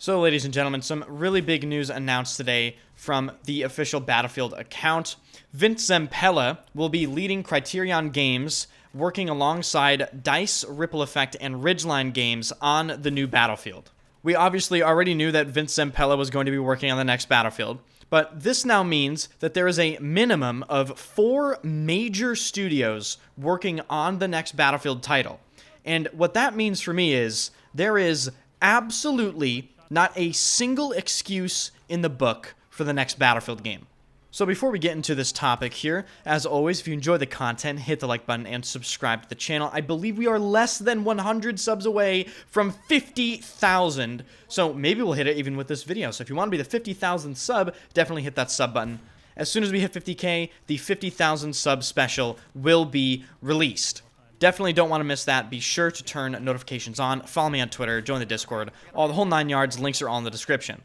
So, ladies and gentlemen, some really big news announced today from the official Battlefield account. Vince Zampella will be leading Criterion Games, working alongside DICE, Ripple Effect, and Ridgeline Games on the new Battlefield. We obviously already knew that Vince Zampella was going to be working on the next Battlefield, but this now means that there is a minimum of 4 major studios working on the next Battlefield title. And what that means for me is there is absolutely not a single excuse in the book for the next Battlefield game. So before we get into this topic here, as always, if you enjoy the content, hit the like button and subscribe to the channel. I believe we are less than 100 subs away from 50,000, so maybe we'll hit it even with this video. So if you want to be the 50,000 sub, definitely hit that sub button. As soon as we hit 50K, the 50,000 sub special will be released. Definitely don't want to miss that. Be sure to turn notifications on. Follow me on Twitter. Join the Discord. All the whole 9 yards. Links are all in the description.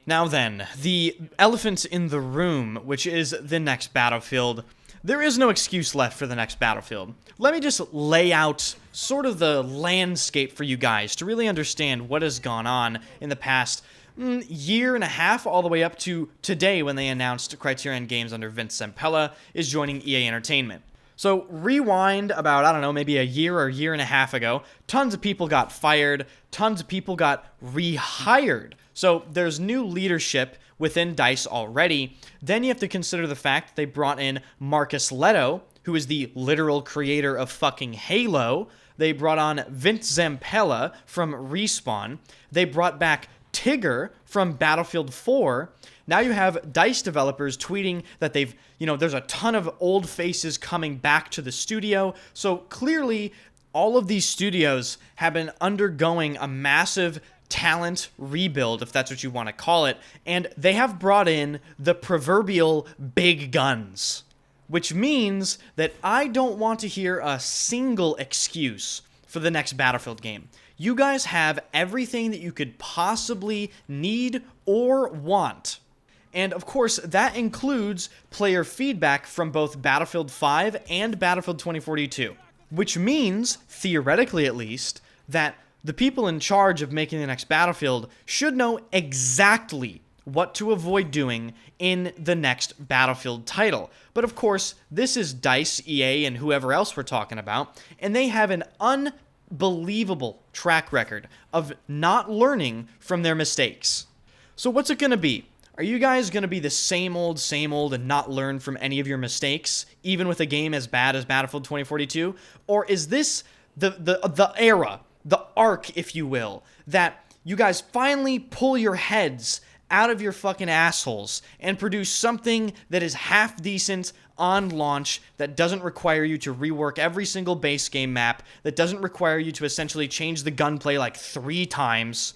Now then, the elephant in the room, which is the next Battlefield. There is no excuse left for the next Battlefield. Let me just lay out sort of the landscape for you guys to really understand what has gone on in the past year and a half, all the way up to today when they announced Criterion Games under Vince Zampella is joining EA Entertainment. So rewind about, I don't know, maybe a year or year and a half ago, tons of people got fired, tons of people got rehired. So there's new leadership within DICE already. Then you have to consider the fact that they brought in Marcus Leto, who is the literal creator of fucking Halo. They brought on Vince Zampella from Respawn. They brought back Tigger from Battlefield 4. Now you have DICE developers tweeting that there's a ton of old faces coming back to the studio. So clearly, all of these studios have been undergoing a massive talent rebuild, if that's what you want to call it. And they have brought in the proverbial big guns, which means that I don't want to hear a single excuse for the next Battlefield game. You guys have everything that you could possibly need or want. And of course, that includes player feedback from both Battlefield 5 and Battlefield 2042, which means, theoretically at least, that the people in charge of making the next Battlefield should know exactly what to avoid doing in the next Battlefield title. But of course, this is DICE, EA, and whoever else we're talking about, and they have an unbelievable track record of not learning from their mistakes. So what's it going to be? Are you guys going to be the same old, and not learn from any of your mistakes, even with a game as bad as Battlefield 2042? Or is this the era, the arc, if you will, that you guys finally pull your heads out of your fucking assholes and produce something that is half decent on launch, that doesn't require you to rework every single base game map, that doesn't require you to essentially change the gunplay like 3 times,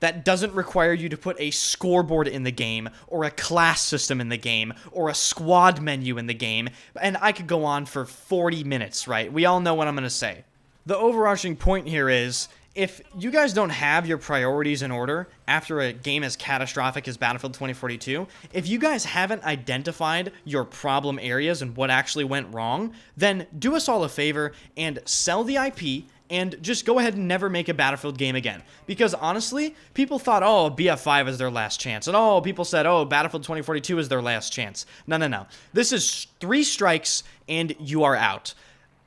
that doesn't require you to put a scoreboard in the game, or a class system in the game, or a squad menu in the game, and I could go on for 40 minutes, right? We all know what I'm going to say. The overarching point here is, if you guys don't have your priorities in order after a game as catastrophic as Battlefield 2042, if you guys haven't identified your problem areas and what actually went wrong, then do us all a favor and sell the IP and just go ahead and never make a Battlefield game again. Because honestly, people thought, oh, BF5 is their last chance. And people said, oh, Battlefield 2042 is their last chance. No. This is 3 strikes and you are out.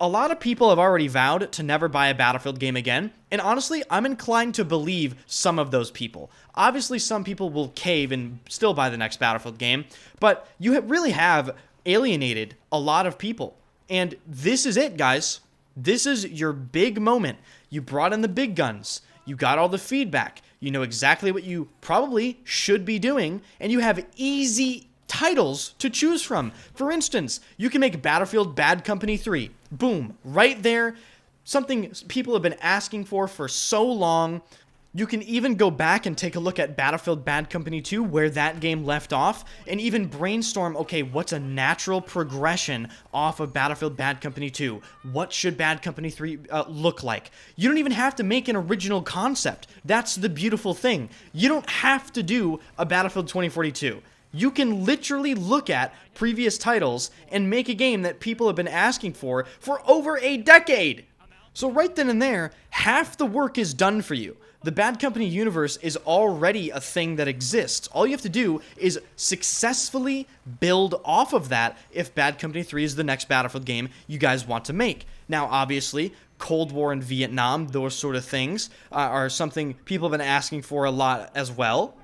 A lot of people have already vowed to never buy a Battlefield game again, and honestly, I'm inclined to believe some of those people. Obviously, some people will cave and still buy the next Battlefield game, but you really have alienated a lot of people. And this is it, guys. This is your big moment. You brought in the big guns. You got all the feedback. You know exactly what you probably should be doing, and you have easy titles to choose from. For instance, you can make Battlefield Bad Company 3. Boom, right there. Something people have been asking for so long. You can even go back and take a look at Battlefield Bad Company 2, where that game left off, and even brainstorm, okay, what's a natural progression off of Battlefield Bad Company 2? What should Bad Company 3 look like? You don't even have to make an original concept. That's the beautiful thing. You don't have to do a Battlefield 2042. You can literally look at previous titles and make a game that people have been asking for over a decade. So right then and there, half the work is done for you. The Bad Company universe is already a thing that exists. All you have to do is successfully build off of that if Bad Company 3 is the next Battlefield game you guys want to make. Now, obviously, Cold War and Vietnam, those sort of things, are something people have been asking for a lot as well.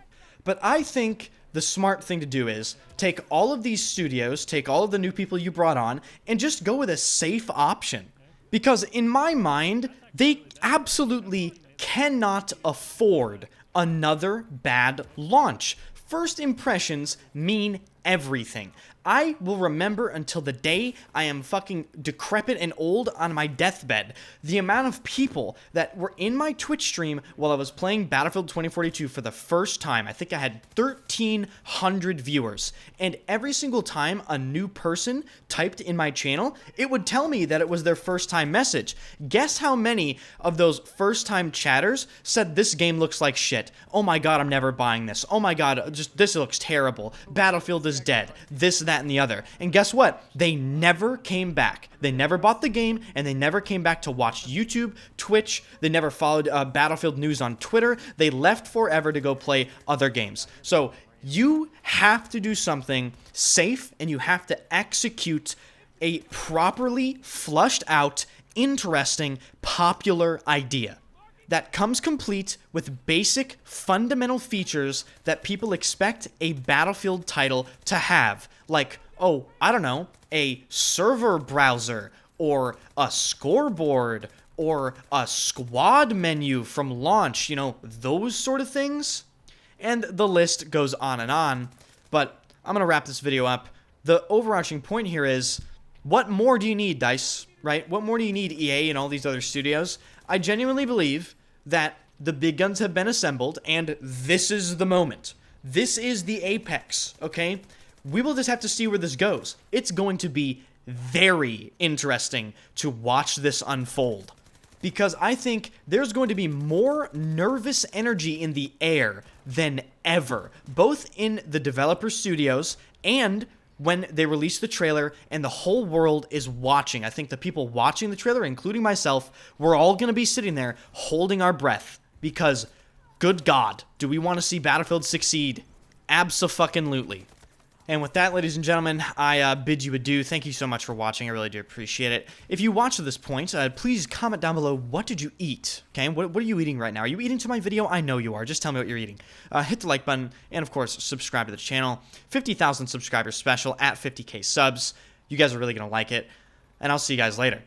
But I think the smart thing to do is take all of these studios, take all of the new people you brought on, and just go with a safe option. Because in my mind, they absolutely cannot afford another bad launch. First impressions mean everything. I will remember until the day I am fucking decrepit and old on my deathbed the amount of people that were in my Twitch stream while I was playing Battlefield 2042 for the first time. I think I had 1,300 viewers, and every single time a new person typed in my channel, it would tell me that it was their first time message. Guess how many of those first time chatters said this game looks like shit. Oh my god, I'm never buying this. Oh my god, just this looks terrible. Battlefield is dead. This, that, and the other. And guess what? They never came back. They never bought the game, and they never came back to watch YouTube, Twitch. They never followed Battlefield news on Twitter. They left forever to go play other games. So you have to do something safe, and you have to execute a properly flushed out, interesting, popular idea that comes complete with basic, fundamental features that people expect a Battlefield title to have. Like, oh, I don't know, a server browser, or a scoreboard, or a squad menu from launch, you know, those sort of things. And the list goes on and on, but I'm going to wrap this video up. The overarching point here is, what more do you need, DICE, right? What more do you need, EA and all these other studios? I genuinely believe that the big guns have been assembled, and this is the moment. This is the apex, okay? We will just have to see where this goes. It's going to be very interesting to watch this unfold, because I think there's going to be more nervous energy in the air than ever, both in the developer studios and when they release the trailer and the whole world is watching. I think the people watching the trailer, including myself, we're all going to be sitting there holding our breath, because good God, do we want to see Battlefield succeed? Abso-fucking-lutely. And with that, ladies and gentlemen, I bid you adieu. Thank you so much for watching. I really do appreciate it. If you watched to this point, please comment down below, what did you eat? Okay, what are you eating right now? Are you eating to my video? I know you are. Just tell me what you're eating. Hit the like button, and of course, subscribe to the channel. 50,000 subscribers special at 50K subs. You guys are really going to like it, and I'll see you guys later.